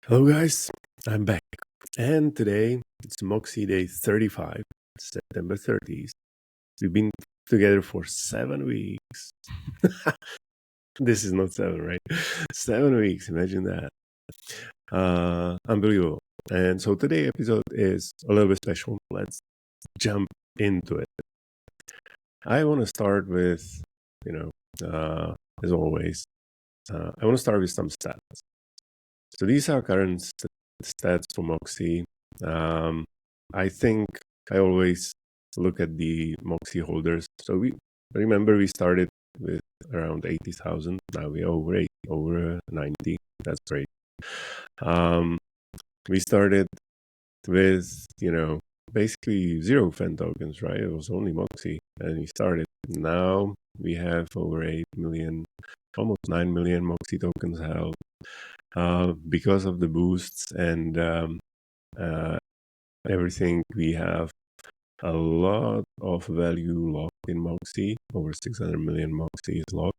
Hello guys, I'm back. And today it's Moxie Day 35, September 30th. We've been together for 7 weeks. This is not 7, right? 7 weeks, imagine that. Unbelievable. And so today's episode is a little bit special. Let's jump into it. I want to start with, as always, I want to start with some stats. So these are current stats for Moxie. I think I always look at the Moxie holders. So we started with around 80,000. Now we're over 90. That's great. We started with, basically 0 fan tokens, right? It was only Moxie and we started. Now we have over 8 million, almost 9 million Moxie tokens held. Because of the boosts and everything, we have a lot of value locked in Moxie. Over 600 million Moxie is locked.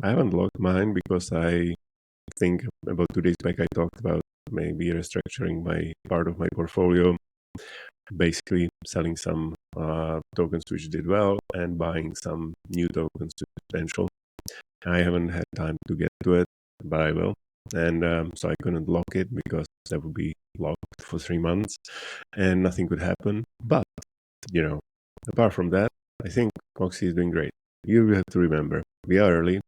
I haven't locked mine because I think about 2 days back I talked about maybe restructuring my part of my portfolio, basically selling some tokens which did well and buying some new tokens to potential. I haven't had time to get to it, but I will. And so I couldn't lock it because that would be locked for 3 months and nothing could happen. But, apart from that, I think Moxie is doing great. You have to remember, we are early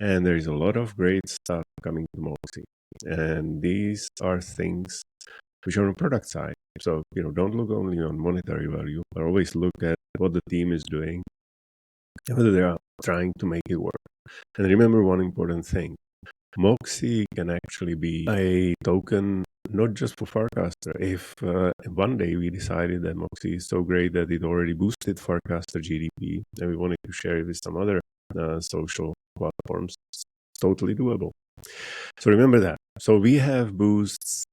and there is a lot of great stuff coming to Moxie. And these are things which are on the product side. So, don't look only on monetary value, but always look at what the team is doing and whether they are trying to make it work. And remember one important thing. Moxie can actually be a token not just for Farcaster. If one day we decided that Moxie is so great that it already boosted Farcaster GDP and we wanted to share it with some other social platforms, it's totally doable. So remember that. So we have boosts,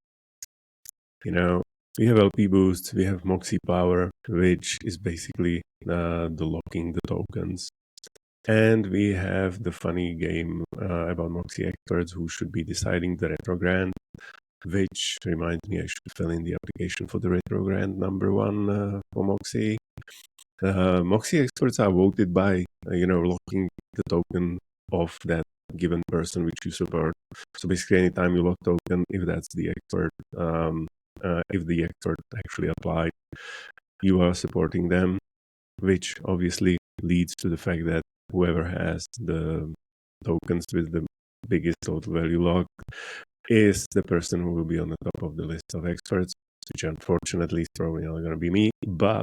we have LP boosts, we have Moxie Power, which is basically the locking the tokens. And we have the funny game about Moxie experts who should be deciding the retro grant, which reminds me I should fill in the application for the retro grant number 1 for Moxie. Moxie experts are voted by, locking the token of that given person which you support. So basically anytime you lock token, if that's the expert, if the expert actually applied, you are supporting them, which obviously leads to the fact that whoever has the tokens with the biggest total value locked is the person who will be on the top of the list of experts, which unfortunately is probably not going to be me, but,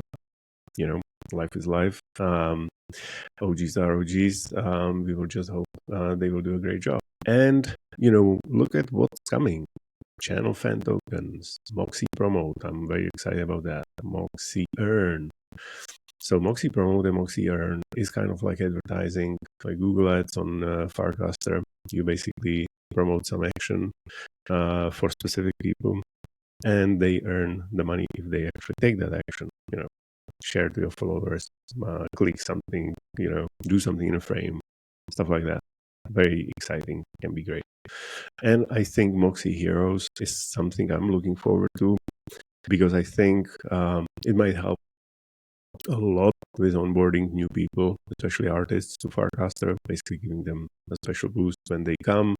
life is life. OGs are OGs. We will just hope they will do a great job. And, look at what's coming. Channel fan tokens, Moxie Promote. I'm very excited about that. Moxie Earn. So Moxie Promote and Moxie Earn is kind of like advertising, like Google Ads on Farcaster. You basically promote some action for specific people, and they earn the money if they actually take that action. Share to your followers, click something, do something in a frame, stuff like that. Very exciting, can be great. And I think Moxie Heroes is something I'm looking forward to because I think it might help a lot with onboarding new people, especially artists, to Farcaster, basically giving them a special boost when they come.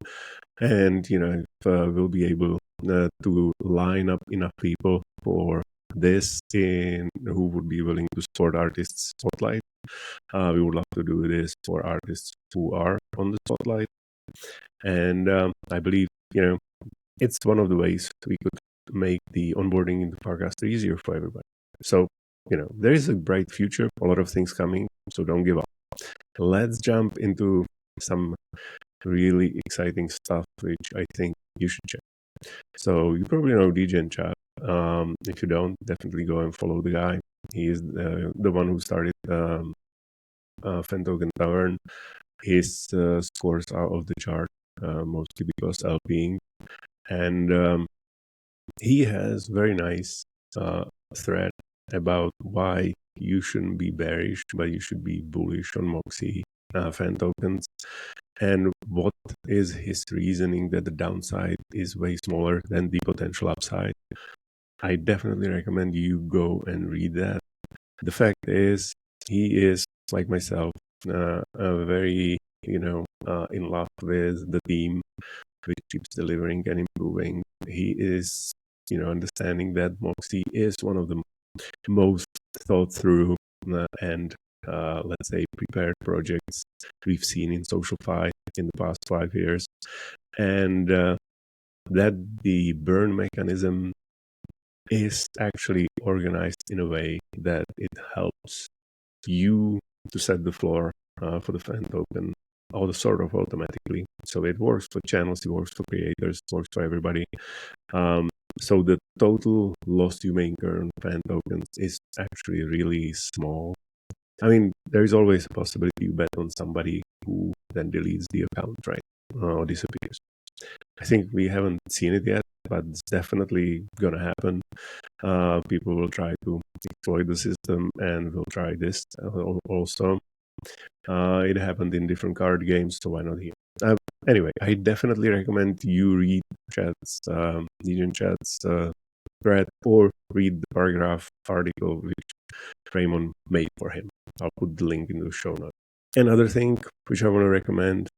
And, if we'll be able to line up enough people for this who would be willing to support artists spotlight. We would love to do this for artists who are on the spotlight. And I believe, it's one of the ways we could make the onboarding into Farcaster easier for everybody. So, there is a bright future, a lot of things coming, so don't give up. Let's jump into some really exciting stuff, which I think you should check. So you probably know DJ Chat. If you don't, definitely go and follow the guy. He is the one who started Fan Token Tavern. His scores are off the chart, mostly because LPing. And he has very nice thread about why you shouldn't be bearish, but you should be bullish on Moxie fan tokens. And what is his reasoning that the downside is way smaller than the potential upside? I definitely recommend you go and read that. The fact is, he is, like myself, very, in love with the team, which keeps delivering and improving. He is, understanding that Moxie is one of the most thought through and let's say prepared projects we've seen in SocialFi in the past 5 years, and that the burn mechanism is actually organized in a way that it helps you to set the floor for the fan token all the sort of automatically. So it works for channels, it works for creators, it works for everybody. So the total loss you may incur on fan tokens is actually really small. I mean, there is always a possibility you bet on somebody who then deletes the account, right? Or disappears. I think we haven't seen it yet, but it's definitely gonna happen. People will try to exploit the system and will try this also. It happened in different card games, so why not here? Anyway, I definitely recommend you read Chat's, Legion Chat's thread, or read the paragraph article which Raymond made for him. I'll put the link in the show notes. Another thing which I want to recommend,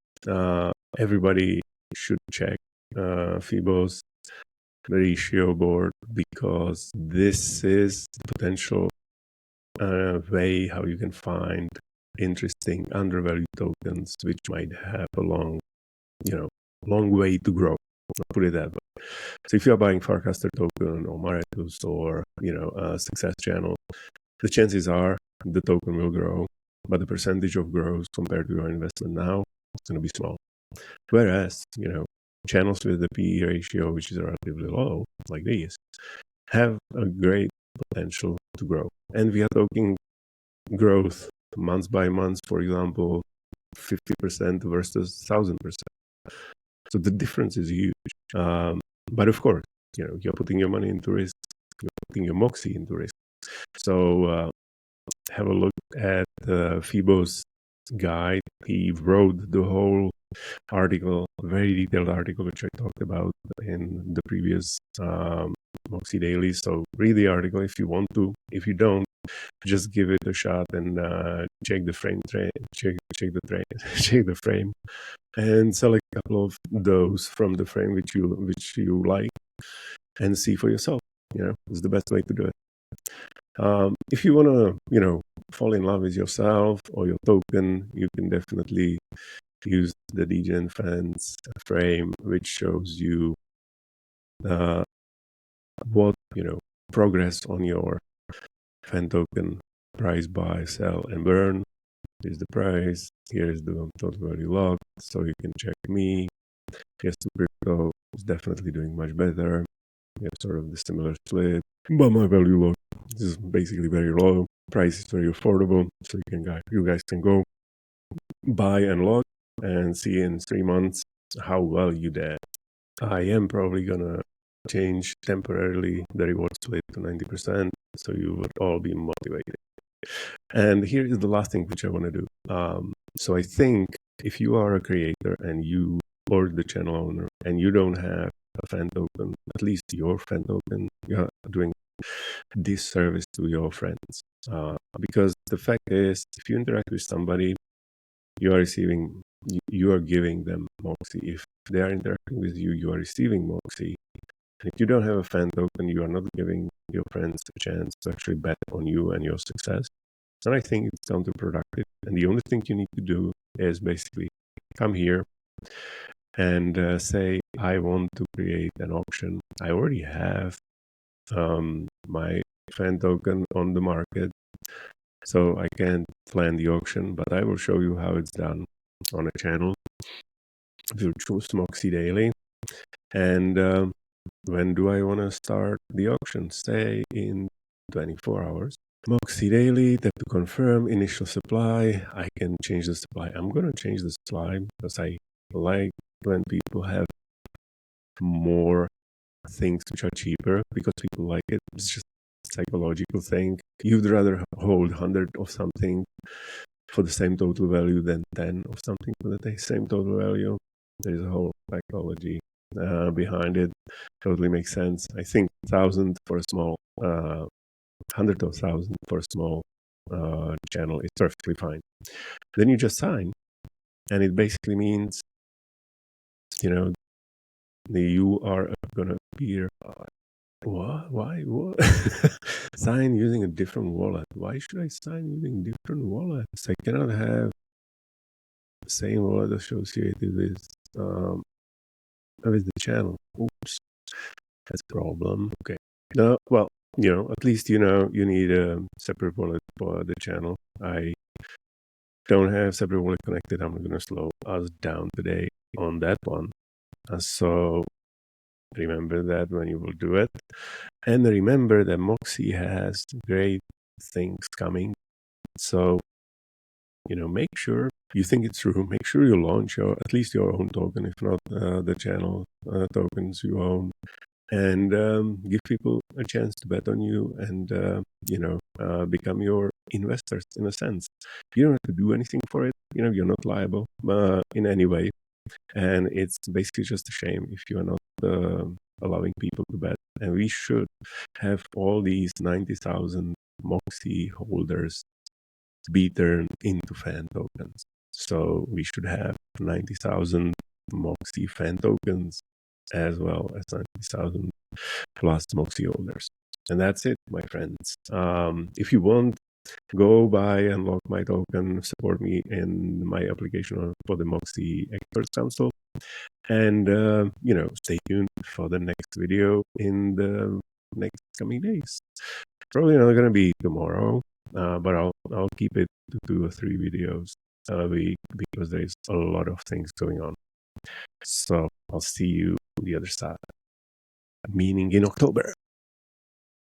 everybody should check Fibo's ratio board, because this is the potential way how you can find interesting undervalued tokens which might have a long way to grow. I'll put it that way. So if you're buying Farcaster token or Maretus or a success channel, the chances are the token will grow, but the percentage of growth compared to your investment now is going to be small. Whereas channels with the PE ratio, which is relatively low, like these, have a great potential to grow. And we are talking growth month by month, for example, 50% versus 1,000%. So the difference is huge. But of course, you're putting your money into risk, you're putting your Moxie into risk. So have a look at Fibo's guide. He wrote the whole article, a very detailed article, which I talked about in the previous MoxieDaily. So read the article if you want to. If you don't, just give it a shot and check the frame, check the frame, and select a couple of those from the frame which you like, and see for yourself. It's the best way to do it. If you want to, fall in love with yourself or your token, you can definitely use the DGen Fans frame, which shows you what progress on your fan token price, buy, sell, and burn. Here's the price. Here's the total value locked, so you can check me. Yes, to crypto is definitely doing much better. We have sort of the similar split, but my value lock is basically very low. Price is very affordable, so you guys can go buy and lock and see in 3 months how well you did. I am probably gonna change temporarily the reward split to 90%, so you would all be motivated. And here is the last thing which I want to do. So I think if you are a creator and you or the channel owner and you don't have a fan token, at least your fan token, you're doing disservice to your friends. Because the fact is, if you interact with somebody, you are giving them Moxie. If they are interacting with you, you are receiving Moxie. And if you don't have a fan token, you are not giving your friends a chance to actually bet on you and your success. And I think it's counterproductive. And the only thing you need to do is basically come here and say, I want to create an auction. I already have my fan token on the market, so I can't plan the auction, but I will show you how it's done on a channel. We'll choose MoxieDaily. And when do I want to start the auction? Say in 24 hours. MoxieDaily, tap to confirm initial supply. I can change the supply. I'm going to change the supply because I like when people have more things which are cheaper, because people like it. It's just a psychological thing. You'd rather hold 100 of something for the same total value than 10 of something for the same total value. There's a whole psychology behind it. Totally makes sense. I think 1,000 for a small, 100,000 for a small channel is perfectly fine. Then you just sign, and it basically means, you are going to appear. What? Why? What? Sign using a different wallet. Why should I sign using different wallets? I cannot have the same wallet associated with the channel. Oops, that's a problem. Okay. No, well, at least you need a separate wallet for the channel. I don't have separate wallet connected. I'm going to slow us down today on that one. So remember that when you will do it. And remember that Moxie has great things coming. So, make sure you think it through. Make sure you launch at least your own token, if not the channel tokens you own. And give people a chance to bet on you and, become your investors in a sense. You don't have to do anything for it. You're not liable in any way. And it's basically just a shame if you are not allowing people to bet. And we should have all these 90,000 Moxie holders be turned into fan tokens. So we should have 90,000 Moxie fan tokens as well as 90,000 plus Moxie holders. And that's it, my friends. If you want, go buy and lock my token, support me in my application for the Moxie Experts Council. And, stay tuned for the next video in the next coming days. Probably not going to be tomorrow, but I'll keep it to 2 or 3 videos a week because there's a lot of things going on. So I'll see you on the other side, meaning in October.